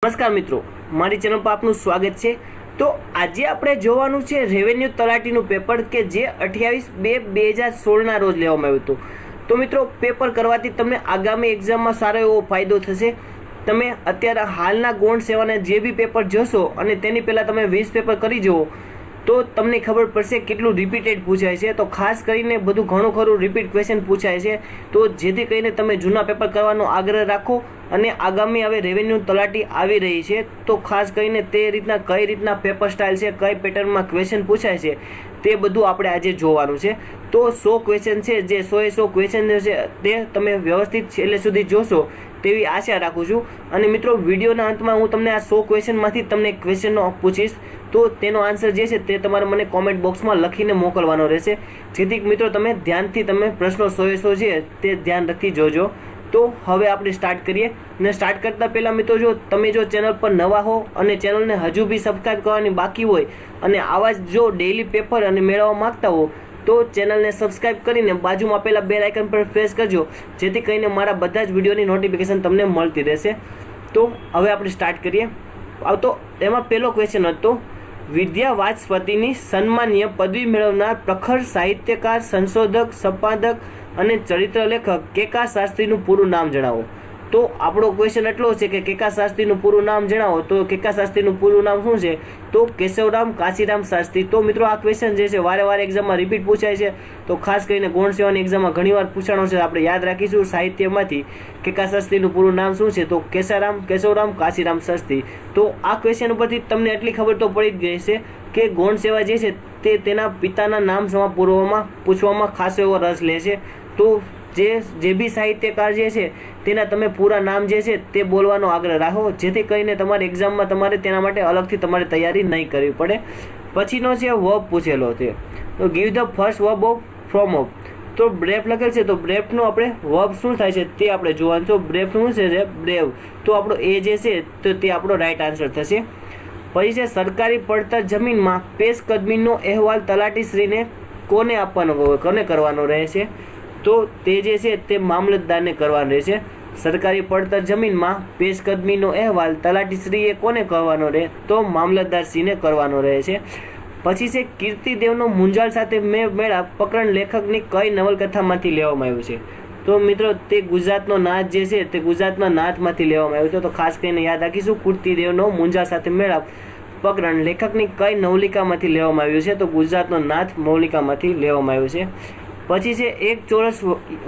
નમસ્કાર મિત્રો, મારી ચેનલ પર આપનું સ્વાગત છે। તો આજે આપણે જોવાનું છે રેવન્યુ તલાટીનું પેપર કે જે 28/2/2016 રોજ લેવામાં આવ્યું હતું। તો મિત્રો પેપર કરવાથી તમને આગામી એક્ઝામમાં સારો એવો ફાયદો થશે। તમે અત્યારે હાલના ગૌણ સેવાના જે બી પેપર જોશો અને તેની પહેલાં તમે 20 પેપર કરી જુઓ તો તમને ખબર પડશે કેટલું રિપીટેડ પૂછાય છે। તો ખાસ કરીને બધું ઘણું ખરું રિપીટ ક્વેશ્ચન પૂછાય છે, તો જેથી કરીને તમે જૂના પેપર કરવાનો આગ્રહ રાખો। અને આગામી હવે રેવન્યુ તલાટી આવી રહી છે તો ખાસ કરીને તે રીતના કઈ રીતના પેપર સ્ટાઇલ છે, કઈ પેટર્નમાં ક્વેશ્ચન પૂછાય છે તે બધું આપણે આજે જોવાનું છે। તો 100 ક્વેશ્ચન છે, જે 100 ક્વેશ્ચન છે તે તમે વ્યવસ્થિત છેલ્લે સુધી જોશો તેવી આશા રાખું છું। અને મિત્રો વિડીયોના અંતમાં હું તમને આ 100 ક્વેશ્ચનમાંથી તમને ક્વેશ્ચનનો પૂછીશ, તો તેનો આન્સર જે છે તે તમારે મને કોમેન્ટ બોક્સમાં લખીને મોકલવાનો રહેશે, જેથી મિત્રો તમે ધ્યાનથી તમે પ્રશ્નો 100 છે તે ધ્યાન રાખી જોજો। તો હવે આપણે સ્ટાર્ટ કરીએ। અને સ્ટાર્ટ કરતાં પહેલાં મિત્રો, જો તમે ચેનલ પર નવા હો અને ચેનલને હજુ બી સબસ્ક્રાઈબ કરવાની બાકી હોય અને આવા જ જો ડેઇલી પેપર અને મેળવવા માગતા હો તો ચેનલને સબસ્ક્રાઈબ કરીને બાજુમાં આપેલા બેલ આઇકન પર પ્રેસ કરજો, જેથી કરીને મારા બધા જ વિડીયોની નોટિફિકેશન તમને મળતી રહેશે। તો હવે આપણે સ્ટાર્ટ કરીએ। તો એમાં પહેલો ક્વેશ્ચન હતો, વિદ્યા વાચસ્પતિની સન્માનીય પદવી મેળવનાર પ્રખર સાહિત્યકાર, સંશોધક, સંપાદક અને ચરિત્ર લેખક કેકા શાસ્ત્રીનું પૂરું નામ જણાવો। તો આપણો ક્વેશ્ચન એટલો છે કે કેકા શાસ્ત્રીનું પૂરું નામ જણાવો। તો કેકા શાસ્ત્રીનું પૂરું નામ શું છે? તો કેશવરામ કાશીરામ શાસ્ત્રી। તો મિત્રો આ ક્વેશ્ચન જે છે વારે વારે એક્ઝામમાં રિપીટ પૂછાય છે, તો ખાસ કરીને ગૌણ સેવાની એક્ઝામમાં ઘણીવાર પૂછાણો છે, આપણે યાદ રાખીશું સાહિત્યમાંથી કેકા શાસ્ત્રીનું પૂરું નામ શું છે? તો કેશવરામ કાશીરામ શાસ્ત્રી। તો આ ક્વેશ્ચન ઉપરથી તમને એટલી ખબર તો પડી જ ગઈ છે કે ગૌણ સેવા જે છે તે તેના પિતાના નામ સમા પૂછવામાં ખાસ એવો રસ લે છે। તો જે બી સાહિત્યકાર જે છે તેના તમે પૂરા નામ જે છે તે બોલવાનો આગ્રહ રાખો, જેથી કરીને તમારી એક્ઝામમાં તમારે તેના માટે અલગથી તમારે તૈયારી નહીં કરવી પડે। પછીનો છે વર્બ પૂછેલો છે, તો give the first verb of from of. તો બ્રેફ લખેલ છે, તો બ્રેફનો આપણે વર્બ શું થાય છે તે આપણે જોવાનું। તો બ્રેફનું શું છે? બ્રેવ। તો આપણો એ જે છે તો તે આપણો રાઈટ આન્સર થશે। પછી છે સરકારી પડતર જમીનમાં પેશકદમીનો અહેવાલ તલાટીશ્રીને કોને આપવાનો, કોને કરવાનો રહે છે? તો તે જે છે તે મામલતદારને કરવાનો રહે છે। સરકારી પડતર જમીનમાં પેશકદમીનો અહેવાલ તલાટીશ્રીએ કોને કરવાનો રહે? તો મામલતદારશ્રીને કરવાનો રહે છે। પછી છે કીર્તિદેવનો મુંજાલ સાથે મેળાપ પ્રકરણ લેખકની કઈ નવલકથામાંથી લેવામાં આવ્યું છે? તો મિત્રો તે ગુજરાતનો નાથ જે છે તે ગુજરાતના નાથમાંથી લેવામાં આવ્યું છે, તો ખાસ કરીને યાદ રાખીશું કીર્તિદેવનો મુંજાલ સાથે મેળાપ પ્રકરણ લેખકની કઈ નવલિકામાંથી લેવામાં આવ્યું છે? તો ગુજરાતનો નાથ નવલિકામાંથી લેવામાં આવ્યું છે। પછી છે એક ચોરસ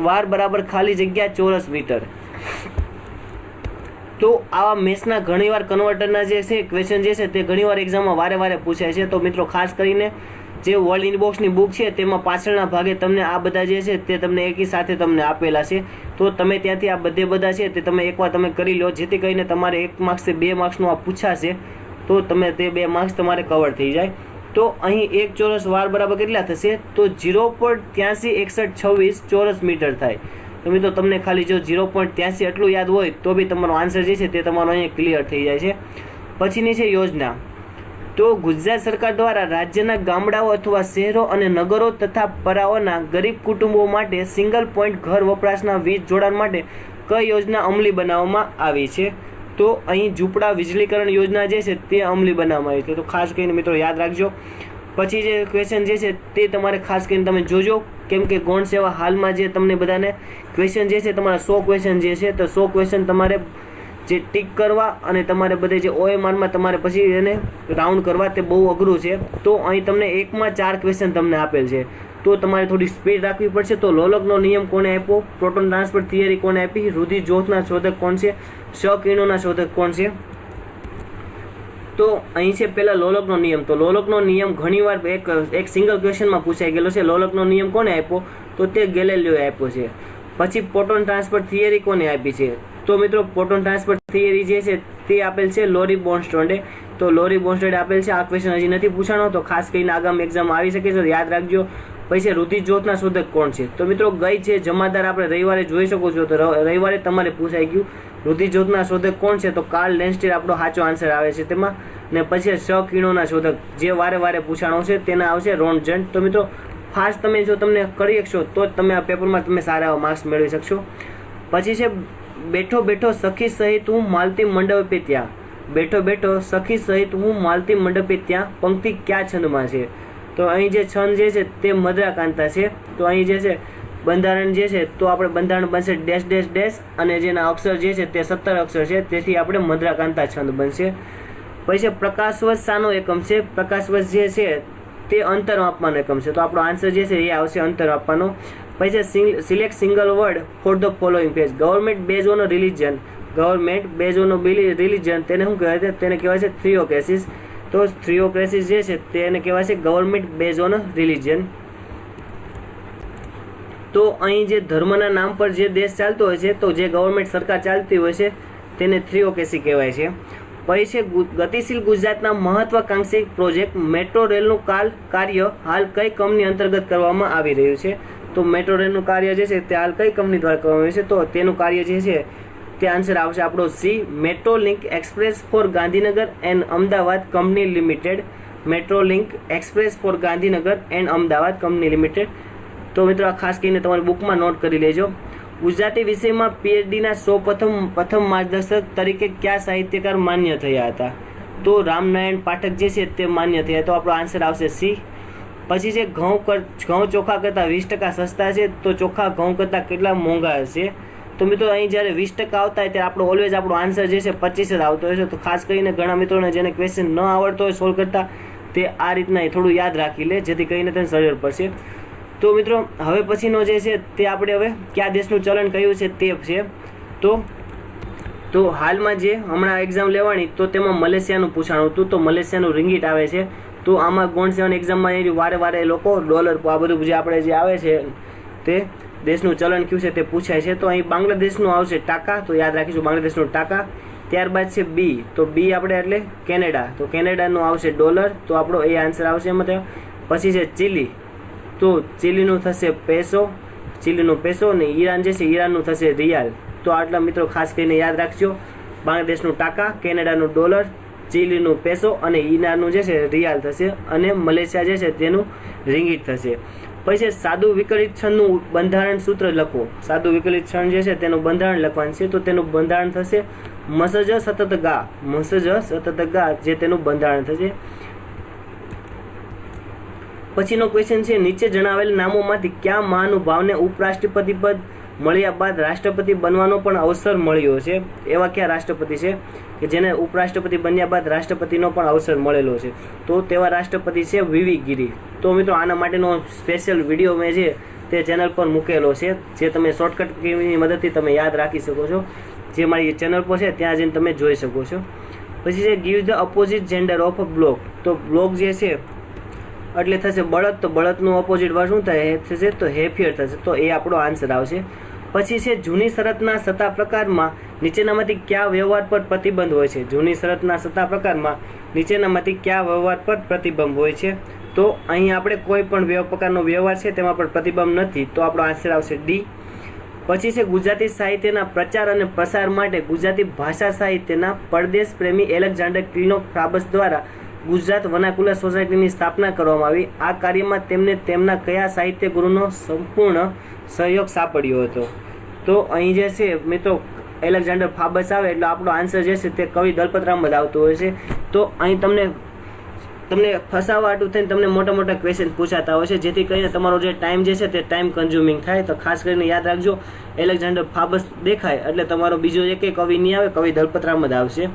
વાર બરાબર ખાલી જગ્યા ચોરસ મીટર। તો આવા મેથ્સના ઘણીવાર કન્વર્ટરના જે છે ક્વેશ્ચન જે છે તે ઘણીવાર એક્ઝામમાં વારે વારે પૂછાય છે। તો મિત્રો ખાસ કરીને જે વર્લ્ડ ઇનબોક્સની બુક છે તેમાં પાછળના ભાગે તમને આ બધા જે છે તે તમને એકી સાથે તમને આપેલા છે, તો તમે ત્યાંથી આ બધા છે તે તમે એકવાર તમે કરી લો, જેથી કરીને તમારે 1 માર્ક્સથી 2 માર્ક્સનું આ પૂછાશે તો તમે તે 2 માર્ક્સ તમારે કવર થઈ જાય। તો અહીં એક ચોરસ વાર બરાબર કેટલા થશે? તો 0.836126 ચોરસ મીટર થાય। તો મિત્રો તમને ખાલી જો 0.83 એટલું યાદ હોય તો બી તમારો આન્સર જે છે તે તમારો અહીંયા ક્લિયર થઈ જાય છે। પછીની છે યોજના। તો ગુજરાત સરકાર દ્વારા રાજ્યના ગામડાઓ અથવા શહેરો અને નગરો તથા પરાઓના ગરીબ કુટુંબો માટે સિંગલ પોઈન્ટ ઘર વપરાશના વીજ જોડાણ માટે કઈ યોજના અમલી બનાવવામાં આવી છે? તો અહીં ઝૂંપડા વીજળીકરણ યોજના જે છે તે અમલી બનાવવામાં આવી છે, તો ખાસ કરીને મિત્રો યાદ રાખજો। પછી જે ક્વેશ્ચન જે છે તે તમારે ખાસ કરીને તમે જોજો, કેમ કે ગૌણ સેવા હાલમાં જે તમને બધાને ક્વેશ્ચન જે છે તમારા 100 ક્વેશ્ચન જે છે તો 100 ક્વેશ્ચન તમારે જે ટીક કરવા અને તમારે બધે જે OMRમાં તમારે પછી એને રાઉન્ડ કરવા તે બહુ અઘરું છે। તો અહીં તમને 1માં 4 ક્વેશ્ચન તમને આપેલ છે, તો તમારે થોડી સ્પીડ રાખવી પડશે। તો લોલકનો નિયમ કોને આપ્યો? પ્રોટોન ટ્રાન્સફર થિયરી કોને આપી? રુધિર જોથના શોધક કોણ છે? સહકિરણોના શોધક કોણ છે? તો અહીં છે પહેલા લોલકનો નિયમ। તો લોલકનો નિયમ ઘણીવાર એક સિંગલ ક્વેશ્ચનમાં પૂછાઈ ગયેલો છે। લોલકનો નિયમ કોને આપ્યો? તો તે ગેલેલિયોએ આપ્યો છે। પછી પ્રોટોન ટ્રાન્સફર થિયરી કોને આપી છે? તો મિત્રો પ્રોટોન ટ્રાન્સફર થિયરી જે છે તે આપેલ છે લોરી બોર્નસ્ટોડે। તો લોરી બોર્નસ્ટોડે આપેલ છે। આ ક્વેશ્ચન હજી નથી પૂછાણો, તો ખાસ કરીને આગામી એક્ઝામમાં આવી શકે છે, યાદ રાખજો। પછી રુધિર જોથના શોધક કોણ છે? તો મિત્રો ગઈ છે જમાદાર આપણે રવિવારે જોઈ શકો છો, તો રવિવારે તમારે પૂછાઈ ગયું રુધિર જોથના શોધક કોણ છે? તો કાર્લ લેન્સ્ટીર આપણો સાચો આન્સર આવે છે તેમાં। ને પછી સહકિરણોના શોધક જે વારે વારે પૂછાણો છે તેના આવશે રોન્ટજન। તો મિત્રો ફાસ્ટ તમે જો તમને કરી શકશો તો જ તમે આ પેપરમાં તમે સારા એવા માર્ક્સ મેળવી શકશો। પછી છે બેઠો બેઠો સખી સહિત હું માલતી મંડપે ત્યાં। બેઠો બેઠો સખી સહિત હું માલતી મંડપે ત્યાં પંક્તિ કયા છંદમાં છે? તો અહીં જે છંદ જે છે તે મદ્રાકાંતા છે. તો અહીં જે છે બંધારણ જે છે તો આપણે બંધારણ બનશે ડેશ ડેશ ડેશ અને જેના અક્ષર જે છે તે 17 અક્ષર છે, તેથી આપણે મદ્રાકાંતા છંદ બનશે. પછી પ્રકાશવત શાનો એકમ છે? પ્રકાશવત જે છે તે અંતર માપવાનો એકમ છે, તો આપણો આન્સર જે છે એ આવશે અંતર માપવાનો. પછી select single word for the following page. Government base on religion. Government base on religion તેને શું કહેવાય છે? તેને કહેવાય છે થિયોક્રેસીસ. તો થિયોક્રેસીસ જે છે તેને કહેવાય છે ગવર્મેન્ટ બેઝ ઓન રિલિજન. તો અહીં જે ધર્મના નામ પર જે દેશ ચાલતો હોય છે, તો જે ગવર્મેન્ટ સરકાર ચાલતી હોય છે તેને થિયોક્રેસી કહેવાય છે. પછી છે ગતિશીલ ગુજરાતના મહત્વાકાંક્ષી પ્રોજેક્ટ મેટ્રો રેલનું કાર્ય હાલ કઈ કંપની અંતર્ગત કરવામાં આવી રહ્યું છે? તો મેટ્રો રેલનું કાર્ય જે છે તે હાલ કઈ કંપની દ્વારા કરવામાં આવ્યું છે? તો તેનું કાર્ય જે છે તે આન્સર આવશે આપણો C, metro link express for Gandhinagar and Ahmedabad company limited. Metro link express for Gandhinagar and Ahmedabad company limited. તો મિત્રો આ ખાસ કરીને તમારી બુકમાં નોટ કરી લેજો. ગુજરાતી વિષયમાં પીએચડીના પ્રથમ માર્ગદર્શક તરીકે કયા સાહિત્યકાર માન્ય થયા હતા? તો રામનારાયણ પાઠક જે છે તે માન્ય થયા. તો આપણો આન્સર આવશે સી. પછી છે ઘઉં ચોખા કરતાં 20% સસ્તા છે, તો ચોખા ઘઉં કરતાં કેટલા મોંઘા હશે? તો મિત્રો અહીં જ્યારે 20% આવતા હોય ત્યારે આપણો ઓલવેઝ આપણો આન્સર જે છે 25 જ આવતો હોય છે. તો ખાસ કરીને ઘણા મિત્રોને જેને ક્વેશ્ચન ન આવડતો હોય સોલ્વ કરતા, તે આ રીતના થોડું યાદ રાખી લે, જેથી કરીને તેને સરળ પડશે. તો મિત્રો હવે પછીનો જે છે તે આપણે હવે કયા દેશનું ચલણ કયું છે તે છે. તો હાલમાં જે હમણાં એક્ઝામ લેવાની તો તેમાં મલેશિયાનું પૂછાણું હતું, તો મલેશિયાનું રિંગીટ આવે છે. તો આમાં ગોલ્ડ 7 એક્ઝામમાં એ વારે એ લોકો ડોલર આ બધું જે આપણે જે આવે છે તે દેશનું ચલણ કયું છે તે પૂછાય છે. તો અહીં બાંગ્લાદેશનું આવશે ટાકા, તો યાદ રાખીશું બાંગ્લાદેશનું ટાકા. ત્યારબાદ છે બી, તો બી આપણે એટલે કેનેડા, તો કેનેડાનું આવશે ડોલર, તો આપણો એ આન્સર આવશે એમાં. પછી છે ચીલી, તો ચીલીનું થશે પેસો, ચીલીનું પેસો, અને ઈરાન જે છે ઈરાનનું થશે રિયાલ. તો આટલા મિત્રો ખાસ કરીને યાદ રાખજો. બાંગ્લાદેશનું ટાકા, કેનેડાનું ડોલર, ચીલીનું પેસો અને ઈરાનનું જે છે રિયાલ થશે, અને મલેશિયા જે છે તેનું રિંગીટ થશે. પછી સાદું વિકલિત છંદનું બંધારણ સૂત્ર લખો. સાદું વિકલિત છંદ જે છે તેનું બંધારણ લખવાનું છે, તો તેનું બંધારણ થશે મસજ સતત ગા, મસજ સતત ગા જે તેનું બંધારણ થશે. પછીનો ક્વેશ્ચન છે નીચે જણાવેલ નામોમાંથી કયા મહાનુભાવને ઉપરાષ્ટ્રપતિ પદ મળ્યા બાદ રાષ્ટ્રપતિ બનવાનો પણ અવસર મળ્યો છે? એવા કયા રાષ્ટ્રપતિ છે કે જેને ઉપરાષ્ટ્રપતિ બન્યા બાદ રાષ્ટ્રપતિનો પણ અવસર મળેલો છે? તો તેવા રાષ્ટ્રપતિ છે વીવી ગિરી. તો મિત્રો આના માટેનો સ્પેશિયલ વિડીયો મેં છે તે ચેનલ પર મૂકેલો છે, જે તમે શોર્ટકટ કીની મદદથી તમે યાદ રાખી શકો છો, જે મારી ચેનલ પર છે ત્યાં જઈને તમે જોઈ શકો છો. પછી છે give the opposite gender of a block. તો બ્લોક જે છે એટલે થશે બળદ, તો બળદનું ઓપોઝિટ વર્ડ શું થાય થશે? તો હેફિયર થશે. તો એ આપણો આન્સર આવશે. પછી છે જૂની શરતના સત્તા પ્રકારમાં નીચેનામાંથી કયા વ્યવહાર પર પ્રતિબંધ હોય છે? જૂની શરતના સત્તા પ્રકારમાં નીચેનામાંથી કયા વ્યવહાર પર પ્રતિબંધ હોય છે? તો અહીં આપણે કોઈ પણ પ્રકારનો વ્યવહાર છે તેમાં પણ પ્રતિબંધ નથી, તો આપણો આન્સર આવશે ડી. પછી છે ગુજરાતી સાહિત્યના પ્રચાર અને પ્રસાર માટે ગુજરાતી ભાષા સાહિત્યના પરદેશ પ્રેમી એલેક્ઝાન્ડર ક્લિનોફ ફ્રાબસ દ્વારા ગુજરાત વર્નાક્યુલર સોસાયટીની સ્થાપના કરવામાં આવી. આ કાર્યમાં તેમને તેમના કયા સાહિત્ય ગુરુનો સંપૂર્ણ સહયોગ સાંપડ્યો હતો? તો અહીં જે છે મિત્રો એલેક્ઝાન્ડર ફ્રાબસ આવે એટલે આપણો આન્સર જે છે તે કવિ દલપતરામ જ આવતો હોય છે. તો અહીં તમને ફસાવવા હાટું થઈને તમને મોટા ક્વેશ્ચન પૂછાતા હોય છે, જેથી કરીને તમારો જે ટાઈમ જે છે તે ટાઈમ કન્ઝ્યુમિંગ થાય. તો ખાસ કરીને યાદ રાખજો, એલેક્ઝાન્ડર ફ્રાબસ દેખાય એટલે તમારો બીજો એક કવિ નહીં આવે, કવિ દલપતરામ જ આવશે.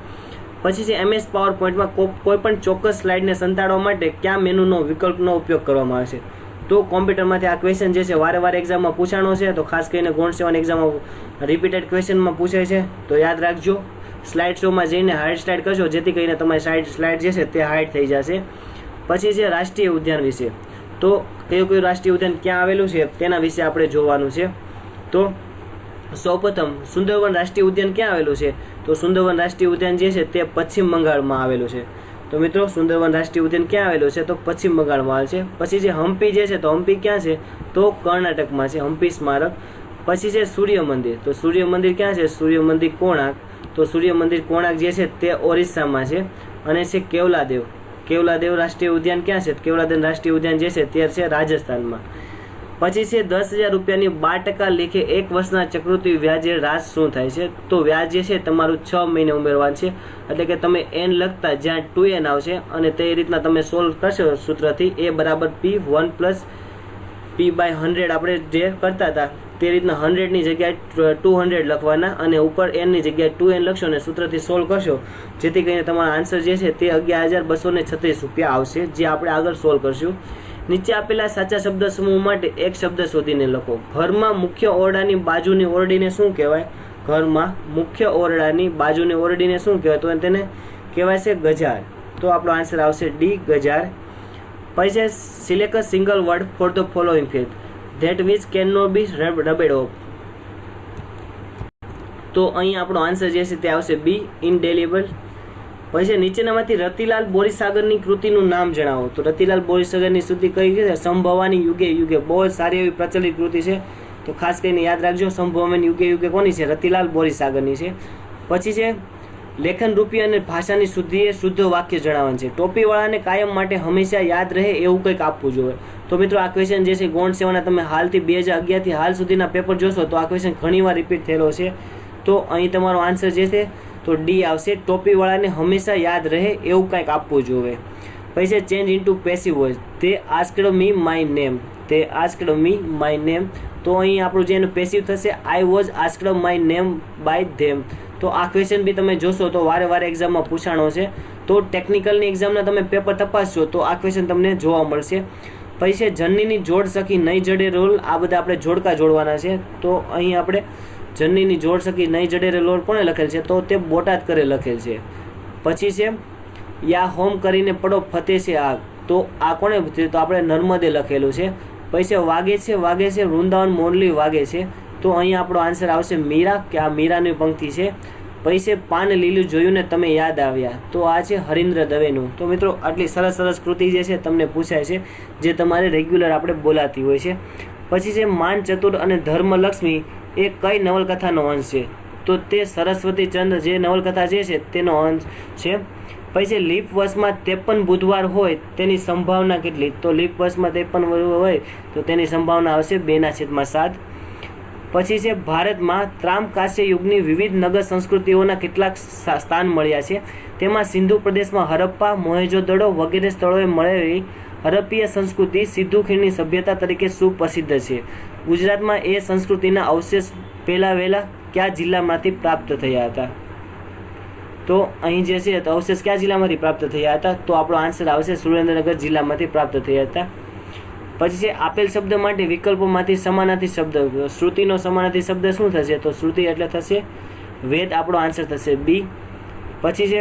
પછી છે MS પાવર પોઈન્ટમાં કોઈ પણ ચોક્કસ સ્લાઇડને સંતાડવા માટે કયા મેનુનો વિકલ્પનો ઉપયોગ કરવામાં આવે છે? તો કોમ્પ્યુટરમાંથી આ ક્વેશ્ચન જે છે વારે એક્ઝામમાં પૂછાણો છે, તો ખાસ કરીને ગોલ્ડ 7 એક્ઝામમાં રિપીટેડ ક્વેશ્ચનમાં પૂછાય છે. તો યાદ રાખજો, સ્લાઇડ શોમાં જઈને હાઇડ સ્લાઇડ કરજો, જેથી કરીને તમારી સ્લાઇડ જે છે તે હાઇડ થઈ જશે. પછી છે રાષ્ટ્રીય ઉદ્યાન વિશે. તો કયું રાષ્ટ્રીય ઉદ્યાન ક્યાં આવેલું છે તેના વિશે આપણે જોવાનું છે. તો સૌપ્રથમ સુંદરવન રાષ્ટ્રીય ઉદ્યાન ક્યાં આવેલું છે? તો સુંદરવન રાષ્ટ્રીય ઉદ્યાન જે છે તે પશ્ચિમ બંગાળમાં આવેલું છે. તો મિત્રો સુંદરવન રાષ્ટ્રીય ઉદ્યાન ક્યાં આવેલું છે? તો પશ્ચિમ બંગાળમાં આવેલ છે. પછી જે હમ્પી જે છે, તો હમ્પી ક્યાં છે? તો કર્ણાટકમાં છે, હમ્પી સ્મારક. પછી છે સૂર્ય મંદિર. તો સૂર્ય મંદિર ક્યાં છે? સૂર્ય મંદિર કોણાર્ક. તો સૂર્ય મંદિર કોણાર્ક જે છે તે ઓરિસ્સામાં છે. અને છે કેવલાદેવ રાષ્ટ્રીય ઉદ્યાન ક્યાં છે? કેવલાદેવ રાષ્ટ્રીય ઉદ્યાન જે છે તે છે રાજસ્થાનમાં. પછી છે 10,000 રૂપિયાની 12% લેખે 1 વર્ષના ચક્રવૃદ્ધિ વ્યાજે રાશ શું થાય છે? તો વ્યાજ જે છે તમારું 6 મહિને ઉમેરવાનું છે, એટલે કે તમે n લખતા જ્યાં 2n આવશે અને તે રીતના તમે સોલ્વ કરશો સૂત્રથી. a બરાબર p1 પ્લસ p/100 આપણે જે કરતા હતા તે રીતના 100 ની જગ્યાએ 200 લખવાના અને ઉપર n ની જગ્યાએ 2n લખશો અને સૂત્રથી સોલ્વ કરશો, જેથી કરીને તમારો આન્સર જે છે તે 11,236 રૂપિયા આવશે, જે આપણે આગળ સોલ્વ કરશું. નીચે આપેલા સાચા શબ્દ સમૂહ માટે એક શબ્દ શોધીને લખો. ઘરમાં મુખ્ય ઓરડાની બાજુની ઓરડીને શું કહેવાય? ઘરમાં મુખ્ય ઓરડાની બાજુની ઓરડીને શું કહેવાય? તો તેને કહેવાય છે ગજાર. તો આપણો આન્સર આવશે ડી, ગજાર. પછી select a single word for the following phrase that which can not be rubbed off. તો અહીં આપણો આન્સર જે છે તે આવશે બી, ઇનડેલિબલ. પછી નીચેનામાંથી રતિલાલ બોરીસાગરની કૃતિનું નામ જણાવો. તો રતિલાલ બોરીસાગરની કૃતિ કઈ છે? સંભવાની યુગે યુગે. બહુ જ સારી એવી પ્રચલિત કૃતિ છે, તો ખાસ કરીને યાદ રાખજો. સંભવાની યુગે યુગે કોની છે? રતિલાલ બોરીસાગરની છે. પછી છે લેખન રૂપી અને ભાષાની શુદ્ધિએ શુદ્ધ વાક્ય જણાવવાનું છે. ટોપીવાળાને કાયમ માટે હંમેશા યાદ રહે એવું કંઈક આપવું જોઈએ. તો મિત્રો આ ક્વેશ્ચન જે છે ગૌણ સેવાના તમે હાલથી 2011 થી હાલ સુધીના પેપર જોશો તો આ ક્વેશ્ચન ઘણીવાર રિપીટ થયેલો છે. તો અહીં તમારો આન્સર જે છે તો ડી આવશે. ટોપીવાળાને હંમેશા યાદ રહે એવું કંઈક આપવું જોઈએ. પછી change into passive voice. They asked me my name. They asked me my name. તો અહીં આપણું જે એનું પેસિવ થશે I was asked my name by them. તો આ ક્વેશ્ચન બી તમે જોશો તો વારે વારે એક્ઝામમાં પૂછાણો છે. તો ટેકનિકલની એક્ઝામના તમે પેપર તપાસશો તો આ ક્વેશ્ચન તમને જોવા મળશે. પછી જનનીની જોડ સખી નહીં જડે રોલ. આ બધા આપણે જોડકા જોડવાના છે. તો અહીં આપણે જનનીની જોડ સખી નહીં જડે રોલ કોણે લખેલ છે? તો તે બોટાદ કરે લખેલ છે. પછી છે યા હોમ કરીને પડો ફતે છે આગ. તો આ કોણે? તો આપણે નર્મદે લખેલું છે. પછી વાગે છે વૃંદાવન મોરલી વાગે છે. તો અહીં આપણો આન્સર આવશે મીરા, કે આ મીરાની પંક્તિ છે. પછી પાન લીલું જોયું ને તમે યાદ આવ્યા. તો આ છે હરીન્દ્ર દવેનું. તો મિત્રો આટલી સરસ સરસ કૃતિ જે છે તમને પૂછાય છે, જે તમારે રેગ્યુલર આપણે બોલાતી હોય છે. પછી છે માન ચતુર અને ધર્મલક્ષ્મી એ કઈ નવલકથાનો અંશ છે? તો તે સરસ્વતી ચંદ્ર જે નવલકથા જે છે તેનો અંશ છે. પછી લીપ વર્ષમાં 53 બુધવાર હોય તેની સંભાવના કેટલી? તો લીપ વર્ષમાં 53 હોય તો તેની સંભાવના આવશે 2/7. પછી છે ભારતમાં ત્રામકાસ્ય યુગની વિવિધ નગર સંસ્કૃતિઓના કેટલાક સ્થાન મળ્યા છે. તેમાં સિંધુ પ્રદેશમાં હરપ્પા, મોહેંજો-દડો વગેરે સ્થળોએ મળેલી હરપ્પીય સંસ્કૃતિ સિંધુ ખીણની સભ્યતા તરીકે સુપ્રસિદ્ધ છે. ગુજરાતમાં એ સંસ્કૃતિના અવશેષ વહેલા કયા જિલ્લામાંથી પ્રાપ્ત થયા હતા? તો અહીં જે છે તો અવશેષ કયા જિલ્લામાંથી પ્રાપ્ત થયા હતા? તો આપણો આન્સર આવશે સુરેન્દ્રનગર જિલ્લામાંથી પ્રાપ્ત થયા હતા. પછી છે આપેલ શબ્દ માટે વિકલ્પોમાંથી સમાનાર્થી શબ્દ. શ્રુતિનો સમાનાર્થી શબ્દ શું થશે? તો શ્રુતિ એટલે થશે વેદ. આપણો આન્સર થશે બી. પછી છે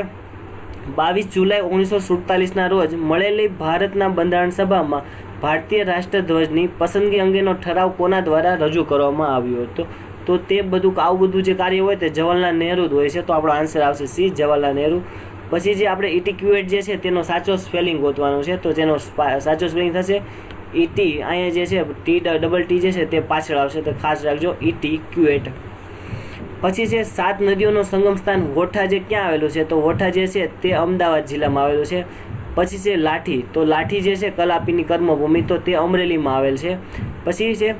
22 જુલાઈ 1947ના રોજ મળેલી ભારતના બંધારણ સભામાં ભારતીય રાષ્ટ્રધ્વજની પસંદગી અંગેનો ઠરાવ કોના દ્વારા રજૂ કરવામાં આવ્યો હતો? તો તે બધું આવું બધું જે કાર્ય હોય તે જવાહરલાલ નહેરુ જ હોય છે. તો આપણો આન્સર આવશે સી, જવાહરલાલ નહેરુ. પછી જે આપણે ઇટીક્યુએટ જે છે તેનો સાચો સ્પેલિંગ ગોતવાનો છે. તો તેનો સાચો સ્પેલિંગ થશે ઈટી. અહીંયા જે છે ટી જે છે તે પાછળ આવશે, તો ખાસ રાખજો ઇટીક્યુએટ. પછી છે 7 નદીઓનો સંગમ સ્થાન વોઠા જે ક્યાં આવેલું છે? તો વોઠા જે છે તે અમદાવાદ જિલ્લામાં આવેલું છે. પછી છે લાઠી. તો લાઠી જે છે કલાપીની કર્મભૂમિ, તો તે અમરેલીમાં આવેલ છે. પછી છે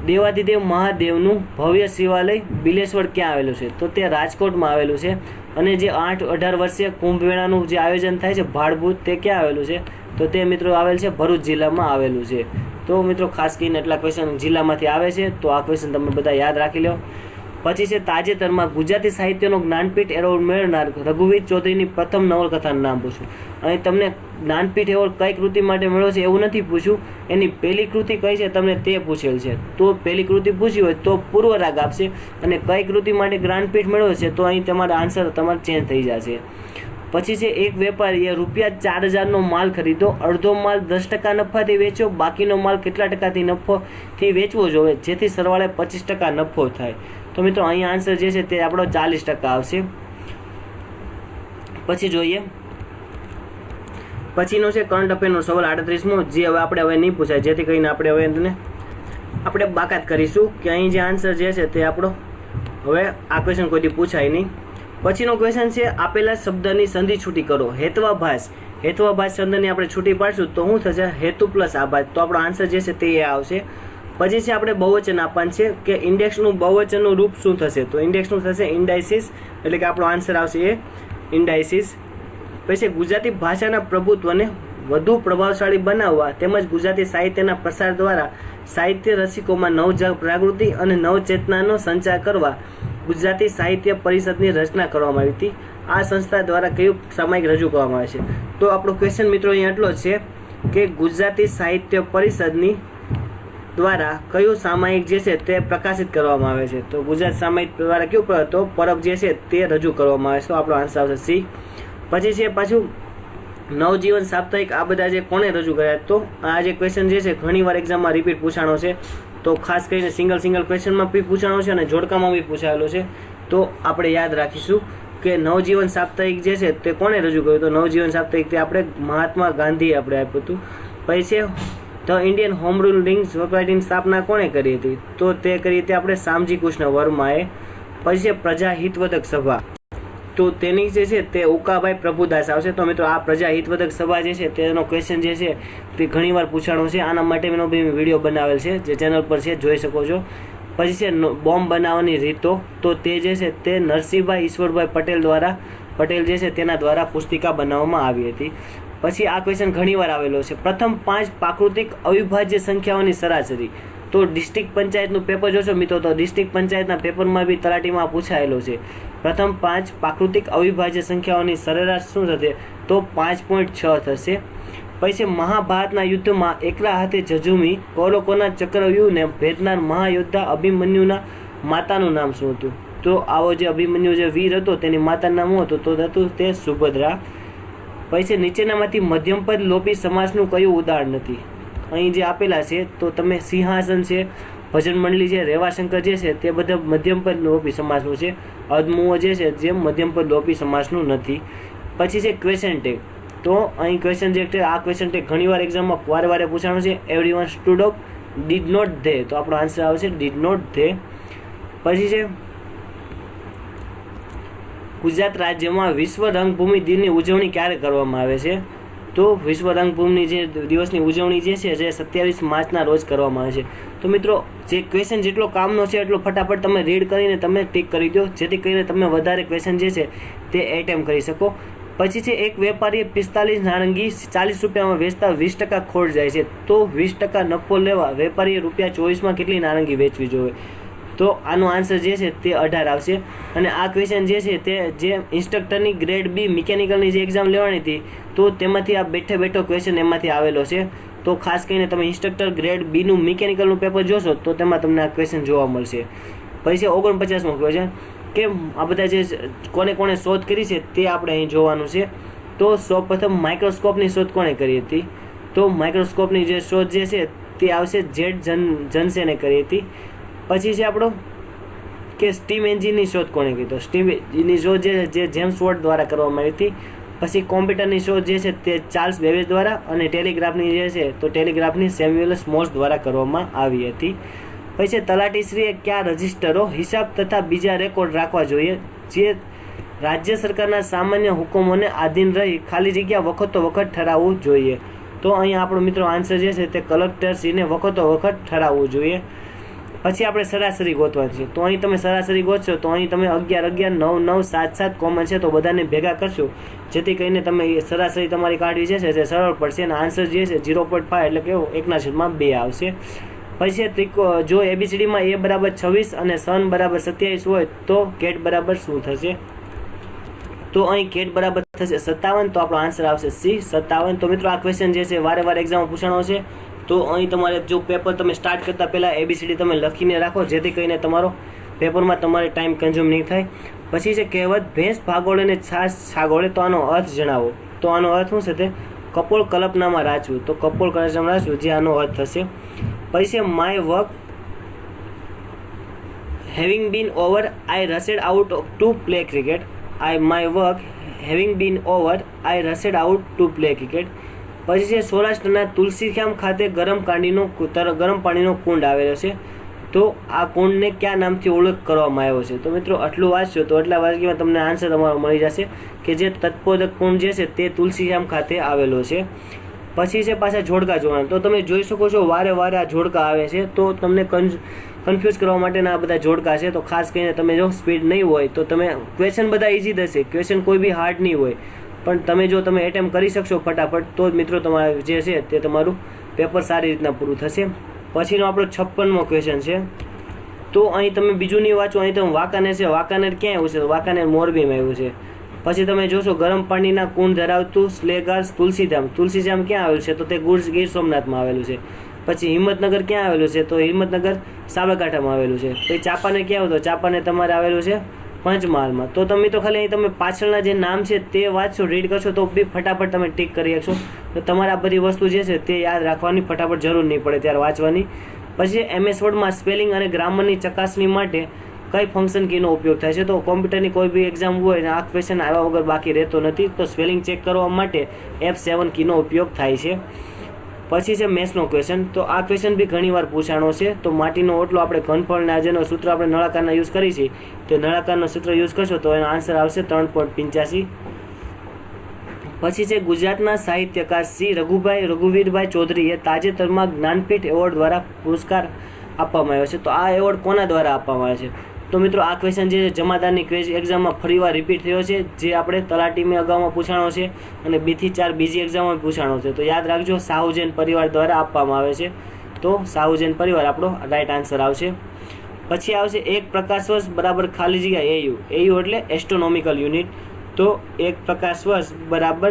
દેવાધિદેવ મહાદેવનું ભવ્ય શિવાલય બિલેશ્વર ક્યાં આવેલું છે? તો તે રાજકોટમાં આવેલું છે. અને જે 8-18 વર્ષે કુંભ મેળાનું જે આયોજન થાય છે ભાડભૂત, તે ક્યાં આવેલું છે? તો તે મિત્રો આવેલ છે ભરૂચ જિલ્લામાં આવેલું છે. તો મિત્રો ખાસ કરીને એટલા ક્વેશ્ચન જિલ્લામાંથી આવે છે, તો આ ક્વેશ્ચન તમે બધા યાદ રાખી લો. પછી છે તાજેતરમાં ગુજરાતી સાહિત્યનો જ્ઞાનપીઠ એવોર્ડ મેળવનાર રઘુવીર ચૌધરીની પ્રથમ નવલકથાનું નામ પૂછ્યું. અહીં તમને જ્ઞાનપીઠ એવોર્ડ કઈ કૃતિ માટે મળ્યો છે એવું નથી પૂછ્યું, એની પહેલી કૃતિ કઈ છે તમને તે પૂછેલ છે. તો પહેલી કૃતિ પૂછી હોય તો પૂર્વ રાગ આપશે, અને કઈ કૃતિ માટે જ્ઞાનપીઠ મેળવ્યો છે તો અહીં તમારા આન્સર તમારે ચેન્જ થઈ જશે. પછી છે એક વેપારીએ ₹4,000નો માલ ખરીદો, અડધો માલ 10% નફાથી વેચ્યો, બાકીનો માલ કેટલા ટકાથી નફોથી વેચવો જોઈએ જેથી સરવાળે 25% નફો થાય? તો મિત્રો અહીં આન્સર જે છે તે આપણો 40% આવશે. પછી જોઈએ પછીનો છે કરંટ અફેરનો સવાલ 38મો, જે હવે નહીં પૂછાય, જેથી કરીને આપણે બાકાત કરીશું કે અહીં જે આન્સર જે છે તે આપણો હવે આ ક્વેશ્ચન કોઈથી પૂછાય નહીં. પછીનો ક્વેશ્ચન છે આપેલા શબ્દની સંધિ છૂટી કરો. હેત્વાભાસ શબ્દની આપણે છૂટી પાડશું તો શું થશે? હેતુ પ્લસ આભાસ. તો આપણો આન્સર જે છે તે આવશે. પછી છે આપણે બહુવચન આપવાનું છે કે ઇન્ડેક્સનું બહુવચનનું રૂપ શું થશે, તો ઇન્ડેક્સનું થશે ઇન્ડાઇસિસ, એટલે કે આપણો આન્સર આવશે એ ઇન્ડાઇસિસ. પછી ગુજરાતી ભાષાના પ્રભુત્વને વધુ પ્રભાવશાળી બનાવવા તેમજ ગુજરાતી સાહિત્યના પ્રસાર દ્વારા સાહિત્ય રસિકોમાં નવજાગૃતિ અને નવચેતનાનો સંચાર કરવા ગુજરાતી સાહિત્ય પરિષદની રચના કરવામાં આવી હતી. આ સંસ્થા દ્વારા કયું સામાયિક રજૂ કરવામાં આવે છે, તો આપણો ક્વેશ્ચન મિત્રો અહીં એટલો છે કે ગુજરાતી સાહિત્ય પરિષદની દ્વારા કયું સામાયિક જે છે તે પ્રકાશિત કરવામાં આવે છે, તો ગુજરાત સામાયિક દ્વારા કયું તો પરબ જે છે તે રજૂ કરવામાં આવે છે, તો આપણો આન્સર આવશે સી. પછી છે પાછું નવજીવન સાપ્તાહિક, આ બધા જે કોને રજૂ કર્યા, તો આ જે ક્વેશ્ચન જે છે ઘણીવાર એક્ઝામમાં રિપીટ પૂછાણો છે, તો ખાસ કરીને સિંગલ ક્વેશ્ચનમાં બી પૂછાણો છે અને જોડકામાં બી પૂછાયેલો છે, તો આપણે યાદ રાખીશું કે નવજીવન સાપ્તાહિક જે છે તે કોને રજૂ કર્યું, તો નવજીવન સાપ્તાહિક તે આપણે મહાત્મા ગાંધીએ આપણે આપ્યું હતું. પછી છે the Indian home rule link સોસાયટીની સ્થાપના કોણે કરી હતી, તો તે કરી હતી આપણે શામજી કૃષ્ણ વર્માએ. પછી છે પ્રજા હિતવર્ધક સભા, તો તેની જે છે તે ઉકાભાઈ પ્રભુદાસ આવશે. તો મિત્રો આ પ્રજા હિતવર્ધક સભા જે છે તેનો ક્વેશ્ચન જે છે તે ઘણીવાર પૂછાણો છે, આના માટે મેં વિડીયો બનાવેલ છે જે ચેનલ પર છે, જોઈ શકો છો. પછી છે બોમ્બ બનાવવાની રીતો, તો તે જે છે તે નરસિંહભાઈ ઈશ્વરભાઈ પટેલ જે છે તેના દ્વારા પુસ્તિકા બનાવવામાં આવી હતી. પછી આ ક્વેશ્ચન ઘણીવાર આવેલો છે, પ્રથમ 5 પ્રાકૃતિક અવિભાજ્ય સંખ્યાઓની સરાસરી, તો ડિસ્ટ્રિક્ટ પંચાયતનું પેપર જોશો મિત્રો, તો ડિસ્ટ્રિક્ટ પંચાયતના પેપરમાં બી તલાટીમાં પૂછાયેલો છે. પ્રથમ 5 પ્રાકૃતિક અવિભાજ્ય સંખ્યાઓની સરેરાશ શું થશે, તો 5.6 થશે. પછી મહાભારતના યુદ્ધમાં એકલા હાથે ઝઝૂમી કૌરવોના ચક્રવ્યૂહને ભેદનાર મહાયોદ્ધા અભિમન્યુના માતાનું નામ શું હતું, તો આવો જે અભિમન્યુ જે વીર હતો તેની માતાનું નામ હતું તો હતું તે સુભદ્રા. પછી નીચેનામાંથી મધ્યમપદ લોપી સમાસનું કયું ઉદાહરણ નથી, અહીં જે આપેલા છે તો તમે સિંહાસન છે, ભજન મંડળી છે, રેવાશંકર જે છે તે બધા મધ્યમપદ લોપી સમાસનું છે, અદમુઓ જે છે જે મધ્યમપદ લોપી સમાસનું નથી. પછી છે ક્વેશ્ચન ટેગ, તો અહીં ક્વેશ્ચન જે આ ક્વેશ્ચન ટેગ ઘણીવાર એક્ઝામમાં વારે પૂછાણું છે, everyone stood up, did not they, તો આપણો આન્સર આવશે ડીડ નોટ ધે. પછી છે ગુજરાત રાજ્યમાં વિશ્વ રંગભૂમિ દિનની ઉજવણી ક્યારે કરવામાં આવે છે, તો વિશ્વ રંગભૂમિ જે દિવસની ઉજવણી જે છે જે 27 માર્ચના રોજ કરવામાં આવે છે. તો મિત્રો જે ક્વેશ્ચન જેટલો કામનો છે એટલો ફટાફટ તમે રીડ કરીને તમે ટીક કરી દો, જેથી કરીને તમે વધારે ક્વેશ્ચન જે છે તે એટેમ્પ કરી શકો. પછી છે એક વેપારીએ 45 નારંગી 40 રૂપિયામાં વેચતા 20% ખોટ જાય છે, તો 20% નફો લેવા વેપારીએ ₹24માં કેટલી નારંગી વેચવી જોઈએ, તો આનો આન્સર જે છે તે 18 આવશે. અને આ ક્વેશ્ચન જે છે તે જે ઇન્સ્ટ્રક્ટરની ગ્રેડ બી મિકેનિકલની જે એક્ઝામ લેવાની હતી તો તેમાંથી આ બેઠો ક્વેશ્ચન એમાંથી આવેલો છે, તો ખાસ કરીને તમે ઇન્સ્ટ્રક્ટર ગ્રેડ બીનું મિકેનિકલનું પેપર જોશો તો તેમાં તમને આ ક્વેશ્ચન જોવા મળશે. પછી 49મો ક્વેશ્ચન કે આ બધા જે કોને શોધ કરી છે તે આપણે અહીં જોવાનું છે, તો સૌપ્રથમ માઇક્રોસ્કોપની શોધ કોણે કરી હતી, તો માઇક્રોસ્કોપની જે શોધ જે છે તે આવશે જેડ જનસેને કરી હતી. પછી છે આપણો કે સ્ટીમ એન્જિનની શોધ કોણે કરી, તો સ્ટીમ એન્જિનની શોધ જે જેમ્સ વોટ દ્વારા કરવામાં આવી હતી. પછી કોમ્પ્યુટરની શોધ જે છે તે ચાર્લ્સ બેબેજ દ્વારા, અને ટેલિગ્રાફની જે છે તો ટેલિગ્રાફની સેમ્યુઅલ મોર્સ દ્વારા કરવામાં આવી હતી. પછી તલાટીશ્રીએ કયા રજિસ્ટરો, હિસાબ તથા બીજા રેકોર્ડ રાખવા જોઈએ જે રાજ્ય સરકારના સામાન્ય હુકમોને આધીન રહી ખાલી જગ્યા વખતો વખત ઠરાવવું જોઈએ, તો અહીં આપણો મિત્રો આન્સર જે છે તે કલેક્ટરશ્રીને વખતો વખત ઠરાવવું જોઈએ. પછી આપણે સરાસરી ગોતવાની છે, તો અહીં તમે સરાસરી ગોતશો તો અહીં તમે 11, 11, 9, 9, 7, 7 કોમન છે તો બધાને ભેગા કરશો, જેથી કરીને તમે સરાસરી તમારી કાઢવી જે છે તે સરળ પડશે અને આન્સર જે છે 0.5 એટલે કે 1/2 આવશે. પછી જો એબીસીડીમાં A બરાબર 26 અને સન બરાબર 27 હોય તો કેટ બરાબર શું થશે, તો અહીં કેટ બરાબર થશે 57, તો આપણો આન્સર આવશે સી 57. તો મિત્રો આ ક્વેશ્ચન જે છે વારે એક્ઝામમાં પૂછાણો છે, તો અહીં તમારે જો પેપર તમે સ્ટાર્ટ કરતાં પહેલાં એબીસીડી તમે લખીને રાખો, જેથી કરીને તમારો પેપરમાં તમારે ટાઈમ કન્ઝ્યુમ નહીં થાય. પછી છે કહેવત ભેંસ ભાગોળે ને છાશ છાગોળે, તો આનો અર્થ જણાવો, તો આનો અર્થ શું છે તે કપોળ કલ્પનામાં રાચવું, તો કપોળ કલ્પનામાં રાચવું જે આનો અર્થ થશે. પછી છે my work having been over I rushed out to play cricket, my work having been over I rushed out to play cricket. પછી છે સૌરાષ્ટ્રના તુલસીશ્યામ ખાતે ગરમ પાણીનો કુંડ આવેલો છે, તો આ કુંડને કયા નામથી ઓળખ કરવામાં આવ્યો છે, તો મિત્રો આટલું વાંચશો તો એટલા વાક્યમાં તમને આન્સર તમારો મળી જશે કે જે તત્પોદક કુંડ જે છે તે તુલસીશ્યામ ખાતે આવેલો છે. પછી છે પાછા જોડકા જોવાના. તો તમે જોઈ શકો છો વારે વારે આ જોડકા આવે છે, તો તમને કન્ફ્યુઝ કરવા માટેના આ બધા જોડકા છે. તો ખાસ કરીને તમે જો સ્પીડ નહીં હોય તો તમે ક્વેશ્ચન બધા ઇઝી થશે, ક્વેશ્ચન કોઈ બી હાર્ડ નહીં હોય, પણ તમે એટેમ્પ કરી શકશો ફટાફટ તો જ મિત્રો તમારે જે છે તે તમારું પેપર સારી રીતના પૂરું થશે. પછીનો આપણો 56મો ક્વેશ્ચન છે. તો અહીં તમે બીજું નહીં વાંચો, અહીં તમે વાંકાનેર છે, વાંકાનેર ક્યાં આવ્યું છે? તો વાંકાનેર મોરબીમાં આવ્યું છે. પછી તમે જોશો ગરમ પાણીના કુંડ ધરાવતું સ્લેગાર તુલસીધામ. તુલસીધામ ક્યાં આવેલું છે? તો તે ગીર સોમનાથમાં આવેલું છે. પછી હિંમતનગર ક્યાં આવેલું છે? તો હિંમતનગર સાબરકાંઠામાં આવેલું છે. પછી ચાંપાનેર ક્યાં આવ્યું? તો ચાંપાનેર તમારે આવેલું છે પંચમહાલમાં. તો તમે ખાલી અહીં તમે પાછળના જે નામ છે તે વાંચશો, રીડ કરશો તો બી ફટાફટ તમે ટીક કરી શકશો. તો તમારે આ બધી વસ્તુ જે છે તે યાદ રાખવાની ફટાફટ જરૂર નહીં પડે ત્યારે વાંચવાની. પછી MS વર્ડમાં સ્પેલિંગ અને ગ્રામરની ચકાસણી માટે કઈ ફંક્શન કીનો ઉપયોગ થાય છે? તો કોમ્પ્યુટરની કોઈ બી એક્ઝામ હોય ને આ ક્વેશ્ચન આવ્યા વગર બાકી રહેતો નથી, તો સ્પેલિંગ ચેક કરવા માટે F7 કીનો ઉપયોગ થાય છે. પછી છે મેથ્સનો ક્વેશ્ચન. તો આ ક્વેશ્ચન બી ઘણીવાર પૂછાણો છે. તો માટીનો ઓટલો આપણે ઘનફળના જેનો સૂત્ર આપણે નળાકારના યુઝ કરી છે, તો નળાકારનો સૂત્ર યુઝ કરશો તો એનો આન્સર આવશે 3.85. પછી છે ગુજરાતના સાહિત્યકાર શ્રી રઘુવીરભાઈ ચૌધરીએ તાજેતરમાં જ્ઞાનપીઠ એવોર્ડ દ્વારા પુરસ્કાર આપવામાં આવ્યો છે. તો આ એવોર્ડ કોના દ્વારા આપવામાં આવે છે? તો મિત્રો આ ક્વેશ્ચન જે જમાદારની એક્ઝામમાં ફરીવાર રિપીટ થયો છે, જે આપણે તલાટીમાં અગાઉમાં પૂછાણો છે અને 2 થી 4 બીજી એક્ઝામમાં પૂછાણો છે. તો યાદ રાખજો સાહુ-જૈન પરિવાર દ્વારા આપવામાં આવે છે. તો સાહુ-જૈન પરિવાર આપણો રાઈટ આન્સર આવશે. પછી આવશે એક પ્રકાશ વર્ષ બરાબર ખાલી જગ્યા AU એટલે એસ્ટ્રોનોમિકલ યુનિટ. તો એક પ્રકાશ વર્ષ બરાબર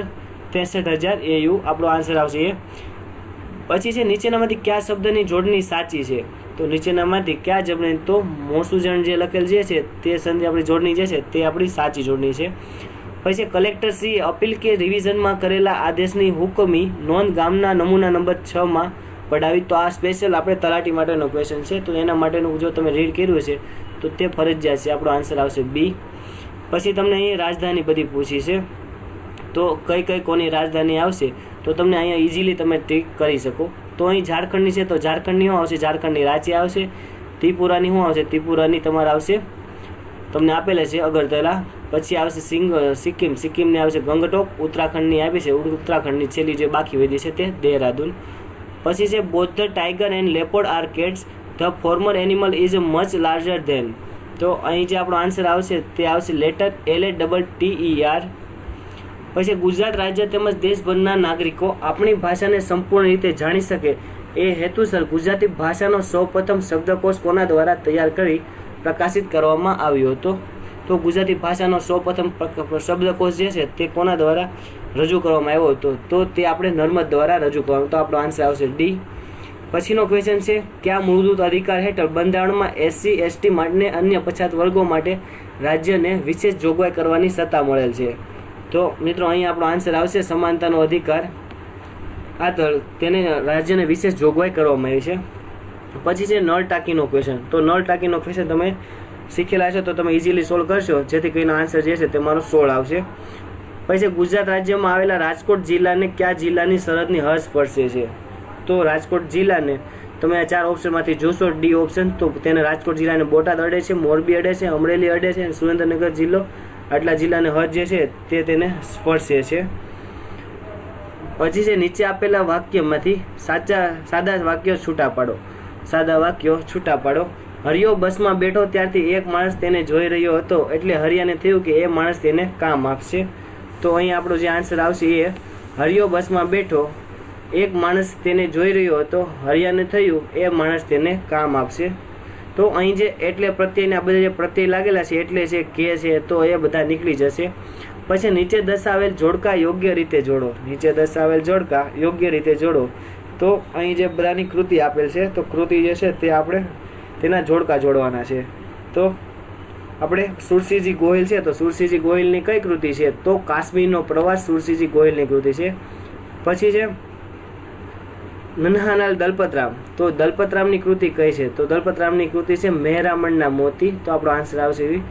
63,000 AU આપણો આન્સર આવશે. પછી છે નીચેનામાંથી કયા શબ્દની જોડણી સાચી છે? તો નીચેનામાંથી કયા શબ્દની? તો મોસુજણ જે લખેલ જે છે તે સંધિ આપણી જોડણી જે છે તે આપણી સાચી જોડણી છે. પછી કલેક્ટરશ્રીએ અપીલ કે રિવિઝનમાં કરેલા આદેશની હુકમી નોંધ ગામના નમૂના નંબર 6માં પડાવી. તો આ સ્પેશિયલ આપણે તલાટી માટેનો ક્વેશ્ચન છે, તો એના માટેનું જો તમે રીડ કર્યું છે તો તે ફરજિયાત છે. આપણો આન્સર આવશે B. પછી તમને અહીં રાજધાની બધી પૂછી છે, તો કઈ કોની રાજધાની આવશે તો તમને અહીંયા ઇઝીલી તમે ટીક કરી શકો. તો અહીં ઝારખંડની છે, તો ઝારખંડની શું આવશે? ઝારખંડની રાંચી આવશે. ત્રિપુરાની શું આવશે? ત્રિપુરાની તમારે આવશે, તમને આપેલા છે અગરતલા. પછી આવશે સિક્કિમની આવશે ગંગટોક. ઉત્તરાખંડની આપી છે, ઉત્તરાખંડની છેલ્લી જે બાકી વધી છે તે દેહરાદૂન. પછી છે both the tiger and leopard are cats, the former animal is much larger than. તો અહીં જે આપણો આન્સર આવશે તે આવશે લેટર LATTER. પછી ગુજરાત રાજ્ય તેમજ દેશભરના નાગરિકો આપણી ભાષાને સંપૂર્ણ રીતે જાણી શકે એ હેતુસર ગુજરાતી ભાષાનો સૌપ્રથમ શબ્દકોશ કોના દ્વારા તૈયાર કરી પ્રકાશિત કરવામાં આવ્યો હતો? તો ગુજરાતી ભાષાનો સૌપ્રથમ શબ્દકોશ જે છે તે કોના દ્વારા રજૂ કરવામાં આવ્યો હતો? તો તે આપણે નર્મદ દ્વારા રજૂ કરવામાં. તો આપણો આન્સર આવશે D. પછીનો ક્વેશ્ચન છે કયા મૂળભૂત અધિકાર હેઠળ બંધારણમાં SC ST માટે અન્ય પછાત વર્ગો માટે રાજ્યને વિશેષ જોગવાઈ કરવાની સત્તા મળેલ છે? તો મિત્રો અહીં આપણો આન્સર આવશે સમાનતાનો અધિકાર તેને રાજ્યને વિશેષ જોગવાઈ કરવામાં આવી છે. પછી છે નળ ટાંકીનો ક્વેશ્ચન. તો નળ ટાંકીનો ક્વેશ્ચન તમે શીખેલા છો તો તમે ઇઝીલી સોલ્વ કરશો, જેથી કરીને આન્સર જે છે તે મારો 16 આવશે. પછી ગુજરાત રાજ્યમાં આવેલા રાજકોટ જિલ્લાને કયા જિલ્લાની સરહદની હદ સ્પર્શે છે? તો રાજકોટ જિલ્લાને તમે આ 4 ઓપ્શનમાંથી જોશો D ઓપ્શન, તો તેને રાજકોટ જિલ્લાને બોટાદ અડે છે, મોરબી અડે છે, અમરેલી અડે છે અને સુરેન્દ્રનગર જિલ્લો, આટલા જિલ્લાને હદ જે છે તે તેને સ્પર્શે છે. પછી છે નીચે આપેલા વાક્યમાંથી સાદા વાક્યો છૂટા પાડો. હરિયો બસમાં બેઠો ત્યારથી એક માણસ તેને જોઈ રહ્યો હતો, એટલે હરિયાને થયું કે એ માણસ તેને કામ આપશે. તો અહીં આપણો જે આન્સર આવશે એ હરિયો બસમાં બેઠો, એક માણસ તેને જોઈ રહ્યો હતો, હરિયાને થયું એ માણસ તેને કામ આપશે. તો અહીં જે એટલે પ્રત્યયને આ બધા જે પ્રત્યય લાગેલા છે એટલે છે કે છે, તો એ બધા નીકળી જશે. પછી નીચે દર્શાવેલ જોડકા યોગ્ય રીતે જોડો. તો અહીં જે બધાની કૃતિ આપેલ છે, તો કૃતિ જે છે તે આપણે તેના જોડકા જોડવાના છે. તો આપણે સુરસિંહજી ગોહિલ છે, તો સુરસિંહજી ગોહિલની કઈ કૃતિ છે? તો કાશ્મીરનો પ્રવાસ સુરસિંહજી ગોહિલની કૃતિ છે. પછી છે નન્હાલાલ દલપતરામ. તો દલપતરામની કૃતિ કઈ છે? તો દલપતરામની કૃતિ છે મહેરામણના મોતી. તો આપણો આન્સર આવશે એવી.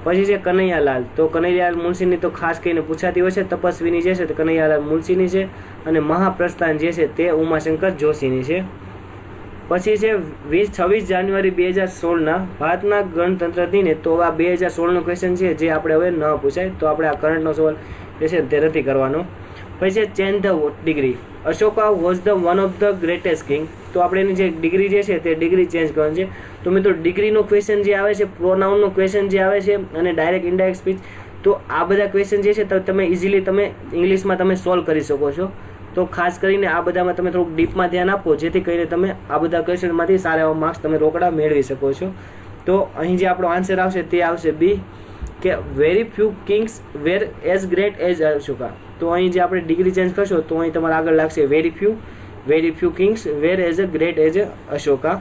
પછી છે કનૈયાલાલ. તો કનૈયાલાલ મુનશીની તો ખાસ કરીને પૂછાતી હોય છે. તપસ્વીની જે છે તે કનૈયાલાલ મુનશીની છે અને મહાપ્રસ્થાન જે છે તે ઉમાશંકર જોશીની છે. પછી છે 26 જાન્યુઆરી 2016 ભારતના ગણતંત્ર દિને. તો આ 2016નો ક્વેશ્ચન છે જે આપણે હવે ન પૂછાય, તો આપણે આ કરંટનો સવાલ જે છે તે નથી કરવાનો. પછી change the degree. Ashoka was the one of the greatest king. તો આપણે એની જે ડિગ્રી જે છે તે ડિગ્રી ચેન્જ કરવાની છે. તો મિત્રો ડિગ્રીનો ક્વેશ્ચન જે આવે છે, પ્રોનાઉનનો ક્વેશ્ચન જે આવે છે અને ડાયરેક્ટ ઇનડાયરેક્ટ સ્પીચ, તો આ બધા ક્વેશ્ચન જે છે તમે ઇઝીલી તમે ઇંગ્લિશમાં તમે સોલ્વ કરી શકો છો. તો ખાસ કરીને આ બધામાં તમે થોડુંક ડીપમાં ધ્યાન આપો, જેથી કરીને તમે આ બધા ક્વેશ્ચનમાંથી સારા એવા માર્ક્સ તમે રોકડા મેળવી શકો છો. તો અહીં જે આપણો આન્સર આવશે તે આવશે બી, કે very few kings were as great as Ashoka. તો અહીં જે આપણે ડિગ્રી ચેન્જ કરશો તો અહીં તમારે આગળ લાગશે very few kings were as a great as Ashoka.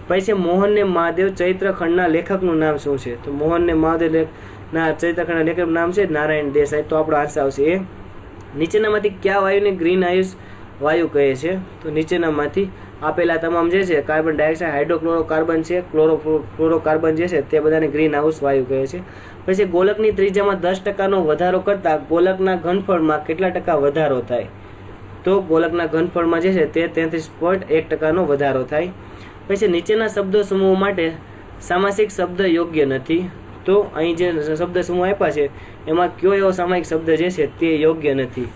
પછી મોહનને મહાદેવ ચૈત્રખંડના લેખકનું નામ શું છે? તો મોહનને મહાદેવ ના ચૈત્રખંડના લેખકનું નામ છે નારાયણ દેસાઈ. તો આપણો આન્સર આવશે એ. નીચેનામાંથી કયા વાયુને ગ્રીન હાઉસ વાયુ કહે છે? તો નીચેનામાંથી આપેલા તમામ જે છે કાર્બન ડાયોક્સાઇડ, હાઇડ્રોક્લોરોકાર્બન છે, ક્લોરોફ્લોરોકાર્બન જે છે તે બધાને ગ્રીન હાઉસ વાયુ કહે છે. પછી ગોલકની ત્રિજ્યામાં 10%નો વધારો કરતાં ગોલકના ઘનફળમાં કેટલા ટકા વધારો થાય? તો ગોલકના ઘનફળમાં જે છે તે 33.1%નો વધારો થાય. પછી નીચેના શબ્દો સમૂહ માટે સામાસિક શબ્દ યોગ્ય નથી. તો અહીં જે શબ્દ સમૂહ આપ્યા છે એમાં કયો એવો સામાયિક શબ્દ જે છે તે યોગ્ય નથી?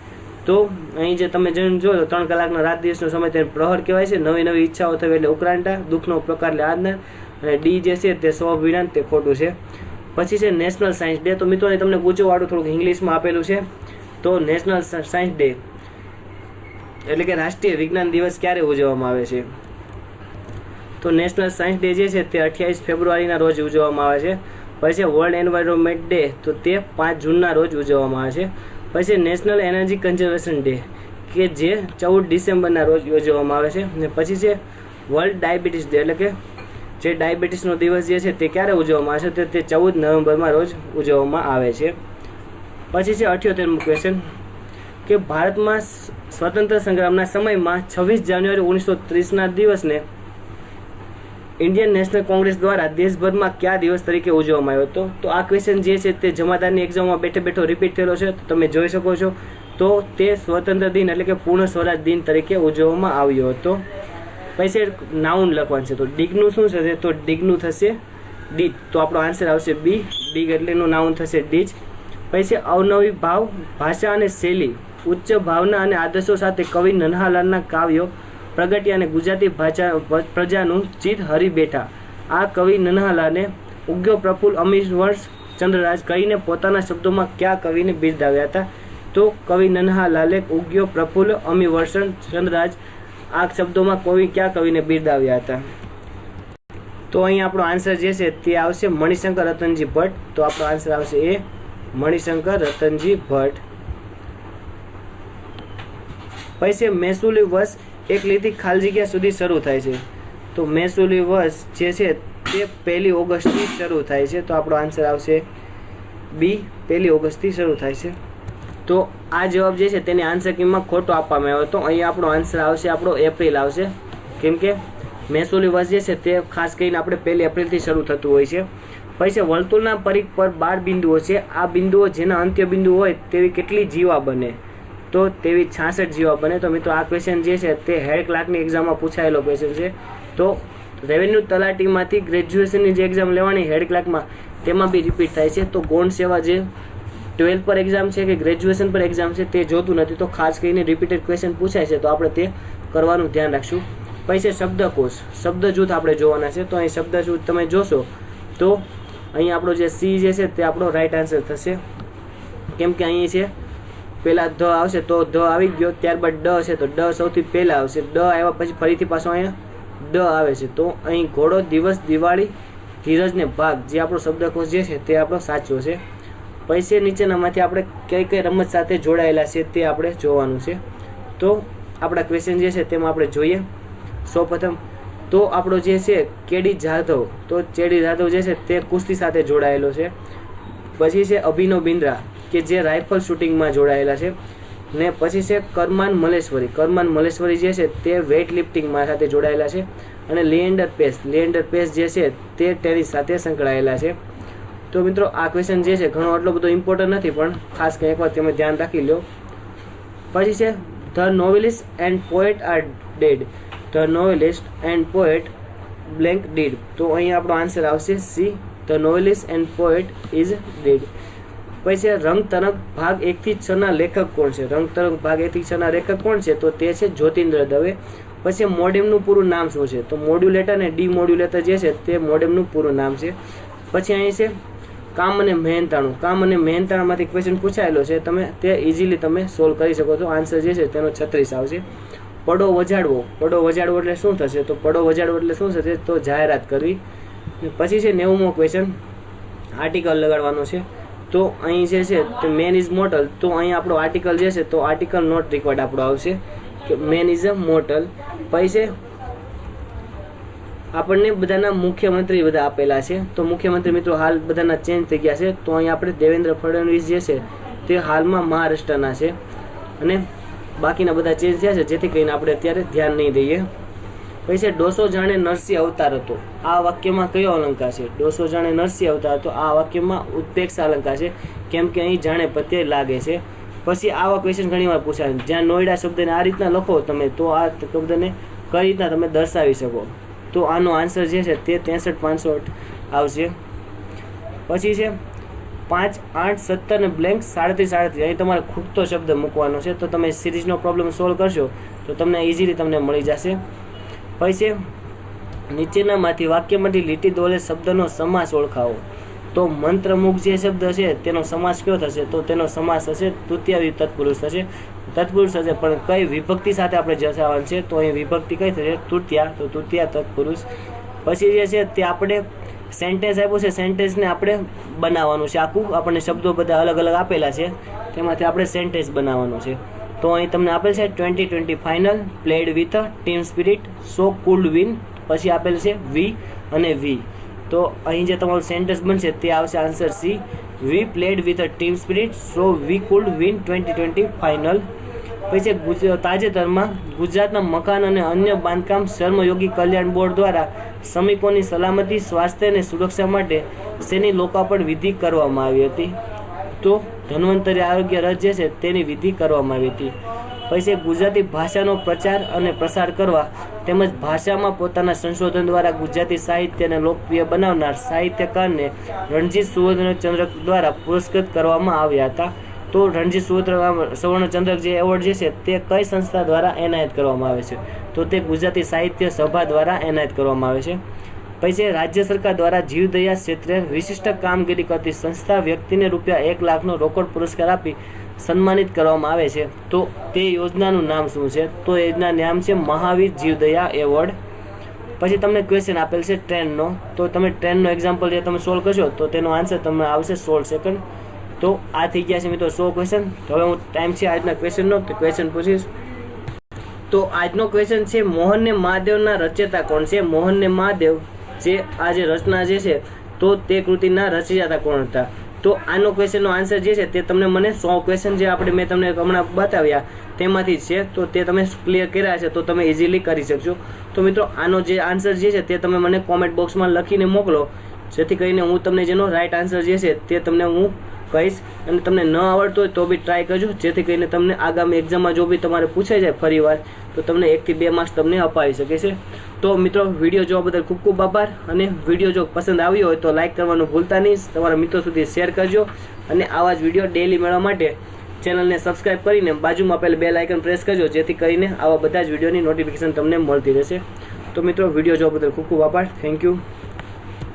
તો અહીં જે તમે જો 3 કલાકનો રાત દિવસનો સમય તેને પ્રહર કહેવાય છે. નવી નવી ઈચ્છાઓ થવી એટલે ઉકળાંટા, દુઃખનો પ્રકાર એટલે આદના, અને ડી જે છે તે સ્વવિનાન, તે ખોટું છે. પછી છે નેશનલ સાયન્સ ડે. તો મિત્રોને તમને પૂછવાવાળું થોડુંક ઇંગ્લિશમાં આપેલું છે. તો નેશનલ સાયન્સ ડે એટલે કે રાષ્ટ્રીય વિજ્ઞાન દિવસ ક્યારે ઉજવવામાં આવે છે? તો નેશનલ સાયન્સ ડે જે છે તે 28 ફેબ્રુઆરીના રોજ ઉજવવામાં આવે છે. પછી વર્લ્ડ એન્વાયરમેન્ટ ડે, તો તે 5 જૂનના રોજ ઉજવવામાં આવે છે. પછી નેશનલ એનર્જી કન્ઝર્વેશન ડે કે જે 14 ડિસેમ્બરના રોજ ઉજવવામાં આવે છે. અને પછી છે વર્લ્ડ ડાયાબિટીસ ડે એટલે કે જે ડાયાબિટીસનો દિવસ જે છે તે ક્યારે ઉજવવામાં આવે છે? તે 14 નવેમ્બરમાં રોજ ઉજવવામાં આવે છે. પછી છે 78મો ક્વેશ્ચન, કે ભારતમાં સ્વતંત્ર સંગ્રામના સમયમાં 26 જાન્યુઆરી 1930ના દિવસને ઇન્ડિયન નેશનલ કોંગ્રેસ દ્વારા દેશભરમાં કયા દિવસ તરીકે ઉજવવામાં આવ્યો હતો? તો આ ક્વેશ્ચન જે છે તે જમાદારની એક્ઝામમાં બેઠો રિપીટ થયેલો છે, તો તમે જોઈ શકો છો. તો તે સ્વતંત્ર દિન એટલે કે પૂર્ણ સ્વરાજ દિન તરીકે ઉજવવામાં આવ્યો હતો. પછી નાઉન લખવાનું છે. તો ડિગનું શું થશે? તો ડિગનું થશે ડીજ. તો આપણો આન્સર આવશે બી, ડિગ એટલે એનું નાઉન થશે ડીજ. પછી અવનવી ભાવ, ભાષા અને શૈલી, ઉચ્ચ ભાવના અને આદર્શો સાથે કવિ નન્હાલાલના કાવ્યો પ્રગટ્યા અને ગુજરાતી ભાષા પ્રજાનું ચિત્ત હરી બેઠા. આ કવિ નન્હાલાલે ઉગ્યો પ્રફુલ્લ અમીવર્ષ ચંદ્રરાજ કહીને પોતાના શબ્દોમાં કયા કવિને બિરદાવ્યા હતા? તો કવિ નન્હાલાલે ઉગ્યો પ્રફુલ્લ અમીવર્ષ ચંદ્રરાજ આ શબ્દોમાં કયા કવિને બિરદાવ્યા હતા? તો અહીં આપણો આન્સર જે છે તે આવશે મણિશંકર રતનજી ભટ્ટ. તો આપણો આન્સર આવશે એ, મણિશંકર રતનજી ભટ્ટ. પછી મહેસૂલી વર્ષ એક લીટી ખાલી જગ્યા સુધી શરૂ થાય છે. તો મહેસૂલી વર્ષ જે છે તે 1 ઓગસ્ટથી શરૂ થાય છે. તો આપણો આન્સર આવશે બી, 1 ઓગસ્ટથી શરૂ થાય છે. તો આ જવાબ જે છે તેની આન્સર કિંમતમાં ખોટો આપવામાં આવ્યો હતો. અહીં આપણો આન્સર આવશે આપણો એપ્રિલ આવશે, કેમ કે મહેસૂલી વર્ષ જે છે તે ખાસ કરીને આપણે 1 એપ્રિલથી શરૂ થતું હોય છે. પછી વર્તુળના પરિઘ પર 12 બિંદુઓ છે. આ બિંદુઓ જેના અંત્ય બિંદુ હોય તેવી કેટલી જીવા બને? તો તેવી 66 જીવા બને. તો મિત્રો આ ક્વેશ્ચન જે છે તે હેડ ક્લાર્કની એક્ઝામમાં પૂછાયેલો ક્વેશ્ચન છે. તો રેવન્યુ તલાટીમાંથી ગ્રેજ્યુએશનની જે એક્ઝામ લેવાની હેડ ક્લાર્કમાં તેમાં બી રિપીટ થાય છે. તો ગૌણ સેવા જે 12 પર એક્ઝામ છે કે ગ્રેજ્યુએશન પર એક્ઝામ છે તે જોતું નથી. તો ખાસ કરીને રિપીટેડ ક્વેશ્ચન પૂછાય છે તો આપણે તે કરવાનું ધ્યાન રાખશું. પછી શબ્દકોશ, શબ્દ જૂથ આપણે જોવાના છે. તો અહીં શબ્દ જૂથ તમે જોશો તો અહીં આપણો જે સી જે છે તે આપણો રાઈટ આન્સર થશે, કેમ કે અહીં છે પહેલા ધ આવશે તો ધ આવી ગયો, ત્યારબાદ ડ છે તો ડ સૌથી પહેલા આવશે, ડ આવ્યા પછી ફરીથી પાછો અહીંયા ડ આવે છે. તો અહીં ઘોડો, દિવસ, દિવાળી, ધીરજ ને ભાગ જે આપણો શબ્દકોશ જે છે તે આપણો સાચો છે. પછી નીચેનામાંથી આપણે કઈ કઈ રમત સાથે જોડાયેલા છે તે આપણે જોવાનું છે. તો આપણા ક્વેશ્ચન જે છે તેમાં આપણે જોઈએ. સૌપ્રથમ તો આપણો જે છે કેડી જાધવ, તો કેડી જાધવ જે છે તે કુસ્તી સાથે જોડાયેલો છે. પછી છે અભિનવ બિંદ્રા કે જે રાઇફલ શૂટિંગમાં જોડાયેલા છે. ને પછી છે કરમાન મલેશ્વરી, કરમાન મલેશ્વરી જે છે તે વેઇટ લિફ્ટિંગમાં સાથે જોડાયેલા છે. અને લિએન્ડર પેસ જે છે તે ટેનિસ સાથે સંકળાયેલા છે. તો મિત્રો આ ક્વેશ્ચન જે છે ઘણો એટલો બધો ઇમ્પોર્ટન્ટ નથી, પણ ખાસ કંઈ એકવાર તમે ધ્યાન રાખી લો. પછી છે the novelist and poet are dead, the novelist and poet blank dead. તો અહીં આપણો આન્સર આવશે C, the novelist and poet is dead. પછી રંગ તરંગ ભાગ 1 થી 6 ના લેખક કોણ છે? રંગ તરંગ ભાગ 1 થી 6 ના લેખક કોણ છે? તો તે છે જ્યોતિન્દ્ર દવે. પછી મોડેમનું પૂરું નામ શું છે? તો મોડ્યુલેટર અને ડીમોડ્યુલેટર જે છે તે મોડેમનું પૂરું નામ છે. પછી અહીં છે કામ અને મહેનતાણું. કામ અને મહેનતાણામાંથી ક્વેશ્ચન પૂછાયેલો છે, તમે તે ઇઝીલી તમે સોલ્વ કરી શકો છો. આન્સર જે છે તેનો 36 આવશે. પડો વજાડવો. પડો વજાડવો એટલે શું થશે? તો પડો વજાડવો એટલે શું થશે? તો જાહેરાત કરવી. પછી છે 90મો ક્વેશ્ચન, આર્ટિકલ લગાડવાનો છે. તો અહીં જે છે તે મેન ઇઝ મોર્ટલ. તો અહીં આપણો આર્ટિકલ જે છે તો આર્ટિકલ નોટ રિક્વાયર્ડ આપણો આવશે કે મેન ઇઝ અ મોર્ટલ. પછી આપણને બધાના મુખ્યમંત્રી બધા આપેલા છે. તો મુખ્યમંત્રી મિત્રો હાલ બધાના ચેન્જ થઈ ગયા છે. તો અહીં આપણે દેવેન્દ્ર ફડણવીસ જે છે તે હાલમાં મહારાષ્ટ્રના છે અને બાકીના બધા ચેન્જ થયા છે, જેથી કરીને આપણે અત્યારે ધ્યાન નહીં દઈએ. પછી ડોસો જાણે નરસિંહ અવતાર હતો. આ વાક્યમાં કયો અલંકાર છે? ડોસો જાણે નરસિંહ અવતાર હતો. આ વાક્યમાં ઉત્પ્રેક્ષા અલંકાર છે, કેમ કે અહીં જાણે પ્રત્યય લાગે છે. પછી આવા ક્વેશ્ચન ઘણી વાર પૂછાય, જ્યાં નોઈડા શબ્દને આ રીતના લખો તમે તો આ શબ્દને કઈ રીતના તમે દર્શાવી શકો? તો આનો આન્સર જે છે તે 63,508 આવશે. પછી છે 5, 8, 17 અને બ્લેન્ક 37. અહીં તમારે ખૂટતો શબ્દ મૂકવાનો છે. તો તમે સિરીઝનો પ્રોબ્લેમ સોલ્વ કરશો તો તમને ઇઝીલી તમને મળી જશે. પછી નીચેનામાંથી વાક્યમાંથી લીટી દોરે શબ્દનો સમાસ ઓળખાવો. તો મંત્રમુખ જે શબ્દ છે તેનો સમાસ કયો થશે? તો તેનો સમાસ હશે તૃતીય તત્પુરુષ થશે. તત્પુરુષ હશે, પણ કઈ વિભક્તિ સાથે આપણે જવાનું છે? તો અહીં વિભક્તિ કઈ થશે? તૃતીયા. તો તૃતીયા તત્પુરુષ. પછી જે છે તે આપણે સેન્ટેન્સ આપ્યું છે, સેન્ટેન્સને આપણે બનાવવાનું છે આખું. આપણને શબ્દો બધા અલગ અલગ આપેલા છે, તેમાંથી આપણે સેન્ટેન્સ બનાવવાનું છે. તો અહીં તમને આપેલ છે 2020 final, played with team spirit, so cooled win. પછી આપેલ છે વી અને વી. તો અહીં જે તમારું સેન્ટેન્સ બનશે તે આવશે answer C, we played with team spirit, so we could win 2020 final. પછી તાજેતરમાં ગુજરાતના મકાન અને અન્ય બાંધકામ શ્રમયોગી કલ્યાણ બોર્ડ દ્વારા શ્રમિકોની સલામતી, સ્વાસ્થ્ય અને સુરક્ષા માટે શેની લોકાર્પણ વિધિ કરવામાં આવી હતી? તો ધન્વંતરી આરોગ્ય રથ જે છે તેની વિધિ કરવામાં આવી હતી. પછી ગુજરાતી ભાષાનો પ્રચાર અને પ્રસાર કરવા તેમજ ભાષામાં પોતાના સંશોધન દ્વારા ગુજરાતી સાહિત્યને લોકપ્રિય બનાવનાર સાહિત્યકારને રણજીત સુવર્ણચંદ્રક દ્વારા પુરસ્કૃત કરવામાં આવ્યા હતા. તો રણજીત સુવર્ણચંદ્રક જે એવોર્ડ જે છે તે કઈ સંસ્થા દ્વારા એનાયત કરવામાં આવે છે? તો તે ગુજરાતી સાહિત્ય સભા દ્વારા એનાયત કરવામાં આવે છે. પછી રાજ્ય સરકાર દ્વારા જીવદયા ક્ષેત્રે વિશિષ્ટ કામગીરી કરતી સંસ્થા વ્યક્તિને ₹1 લાખનો રોકડ પુરસ્કાર આપી સન્માનિત કરવામાં આવે છે. તો તે યોજનાનું નામ શું છે? તો યોજનાનું નામ છે મહાવીર જીવદયા એવોર્ડ. પછી તમને ક્વેશ્ચન આપેલ છે ટ્રેનનો. તો તમે ટ્રેનનો એક્ઝામ્પલ જે તમે સોલ્વ કરશો તો તેનો આન્સર તમને આવશે 16 સેકન્ડ. તો આ થઈ ગયા છે મિત્રો 100 ક્વેશ્ચન. તો હવે હું ટાઈમ છે આજના ક્વેશ્ચનનો, તો ક્વેશ્ચન પૂછીશ. તો આજનો ક્વેશ્ચન છે મોહનને મહાદેવના રચયિતા કોણ છે? મોહનને મહાદેવ જે આ જે રચના જે છે તો તે કૃતિના રચયિતા કોણ હતા? તો આનો ક્વેશ્ચનનો આન્સર જે છે તે તમને મને 100 ક્વેશ્ચન જે આપણે મેં તમને હમણાં બતાવ્યા તેમાંથી જ છે. તો તે તમે ક્લિયર કર્યા છે તો તમે ઇઝીલી કરી શકશો. તો મિત્રો આનો જે આન્સર જે છે તે તમે મને કોમેન્ટ બોક્સમાં લખીને મોકલો, જેથી કરીને હું તમને જેનો રાઈટ આન્સર જે છે તે તમને હું કહીશ. અને તમને ન આવડતો હોય તો બી ટ્રાય કરજો, જેથી કરીને તમને આગામી એક્ઝામમાં જો બી તમારે પૂછાઈ જાય ફરીવાર તો તમને 1 થી 2 માર્ક્સ તમને અપાવી શકે છે. તો મિત્રો વિડીયો જોવા બદલ ખૂબ ખૂબ આભાર. અને વિડીયો જો પસંદ આવ્યો હોય તો લાઇક કરવાનું ભૂલતા નહીં, તમારા મિત્રો સુધી શેર કરજો. અને આવા જ વિડીયો ડેલી મેળવવા માટે ચેનલને સબસ્ક્રાઇબ કરીને બાજુમાં આપેલ બેલ આઇકન પ્રેસ કરજો, જેથી કરીને આવા બધા જ વિડીયોની નોટિફિકેશન તમને મળતી રહેશે. તો મિત્રો વિડીયો જોવા બદલ ખૂબ ખૂબ આભાર. Thank you.